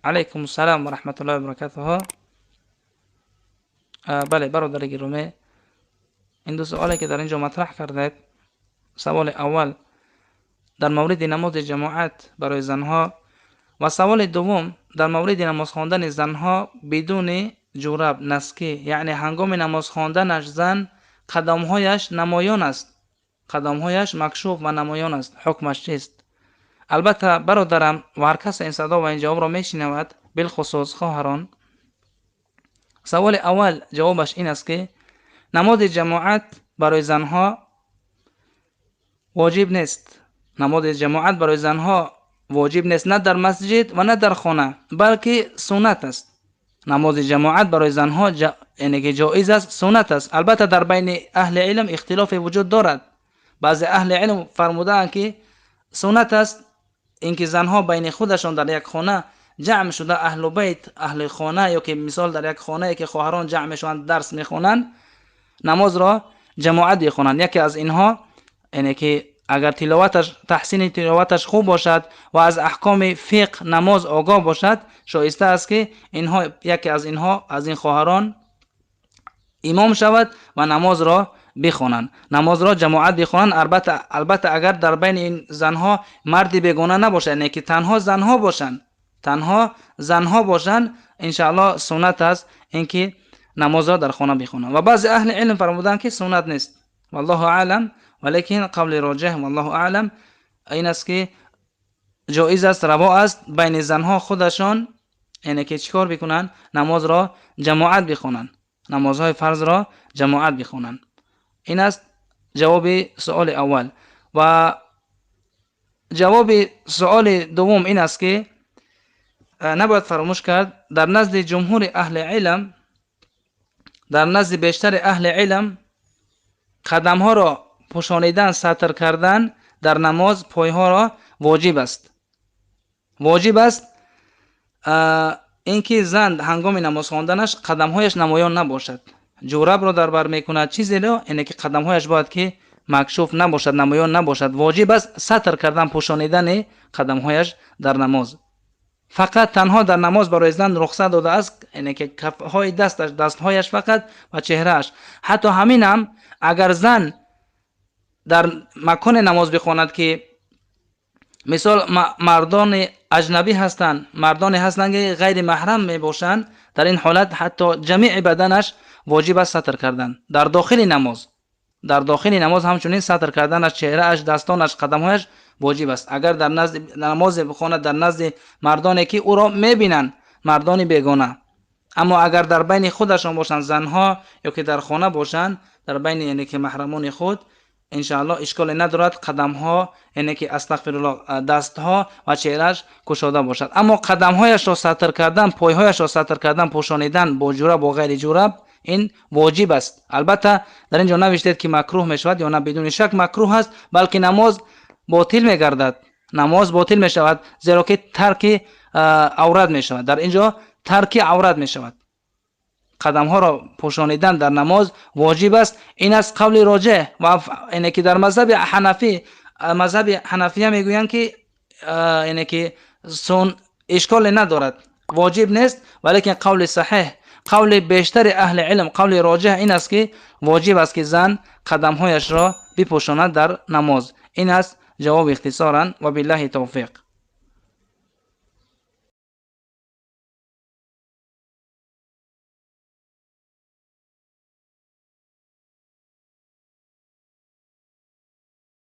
علیکم السلام و رحمت الله و برکاته. بله برادر گرامی، این دو سوالی که در اینجا مطرح کردید، سوال اول در مورد نماز جماعت برای زنها و سوال دوم در مورد نماز خواندن زنها بدون جورب نسکی، یعنی هنگام نماز خواندنش زن قدمهایش نمایان است، قدمهایش مکشوف و نمایان است، حکمش چیست؟ البته برادرم و هر کس این صدا و این جواب را میشنود، بالخصوص خواهران، سوال اول جوابش این است که نماز جماعت برای زنها واجب نیست. نماز جماعت برای زنها واجب نیست، نه در مسجد و نه در خانه، بلکه سنت است. نماز جماعت برای زنها یعنی که جایز است، سنت است. البته در بین اهل علم اختلاف وجود دارد. بعضی اهل علم فرمودند که سنت است، اینکه زنها بین خودشان در یک خانه جمع شده، اهل بیت، اهل خانه، یا که مثال در یک خانه که خواهران جمع شوند درس میخوانند، نماز را جماعت بخوانند. یکی از اینها اینه که اگر تلاوتش، تحسین تلاوتش خوب باشد و از احکام فقه نماز آگاه باشد، شایسته است که اینها، یکی از اینها، از این خواهران امام شود و نماز را بخوانند، نماز را جماعت بخوانند. البته اگر در بین این زنها مردی بیگانه نباشد، یعنی که تنها زنها باشند، تنها زنها باشند، ان شاء الله سنت است اینکه نماز را در خانه بخوانند. و بعضی اهل علم فرمودند که سنت نیست، والله اعلم، ولیکن قول راجح والله اعلم این است که جایز است، روا است بین زنها خودشان، یعنی که چیکار بکنند؟ نماز را جماعت بخوانند، نمازهای فرض را جماعت بخوانند. این است جواب سوال اول. و جواب سوال دوم این است که نباید فراموش کرد در نزد جمهور اهل علم، در نزد بیشتر اهل علم، قدم ها را پوشانیدن، سطر کردن در نماز پایها را واجب است. واجب است اینکه زن هنگام نماز خواندنش قدمهایش نمایان نباشد. جورب را در بر میکند چیزی را، اینه که قدمهایش باید که مکشوف نباشد، نمایان نباشد. واجب است سطر کردن، پوشانیدن قدمهایش در نماز. فقط تنها در نماز برای زن رخصت داده است، اینه که کفهای دستش، دستهایش فقط و چهرهش. حتی همین هم اگر زن در مکان نماز بخواند که مثال مردان اجنبی هستند، مردانی هستند که غیر محرم می باشند، در این حالت حتی جمیع بدنش واجب است ستر کردن در داخل نماز. در داخل نماز همچنین ستر کردنش، چهرهش، دستانش، قدمهایش واجب است. اگر در نزد نماز بخواند در نزد مردانی که او را میبینند، مردان بیگانه، اما اگر در بین خودشان باشند، زنها، یا که در خانه باشند، در بین یعنی که محرمان خود، ان شاء الله اشکال ندارد قدمها، یعنی که استغفر الله، دستها و چهرهش گشاده باشد. اما قدمهایش را ستر کردن، پایهایش را ستر کردن، پوشانیدن با جورب و غیر جورب، این واجب است. البته در اینجا نوشتید که مکروه میشود یا نه، بدون شک مکروه است، بلکه نماز باطل میگردد، نماز باطل میشود، زیرا که ترک عورت میشود. در اینجا ترک عورت میشود. قدم ها را پوشانیدن در نماز واجب است. این است قول راجح. و اینه که در مذهب حنفی میگویند که اینه که اشکال ندارد، واجب نیست، ولیکن قول صحیح، قول بیشتر اهل علم، قول راجح این است که واجب است که زن قدمهایش را بپوشاند در نماز. این است جواب اختصارا و بالله توفیق.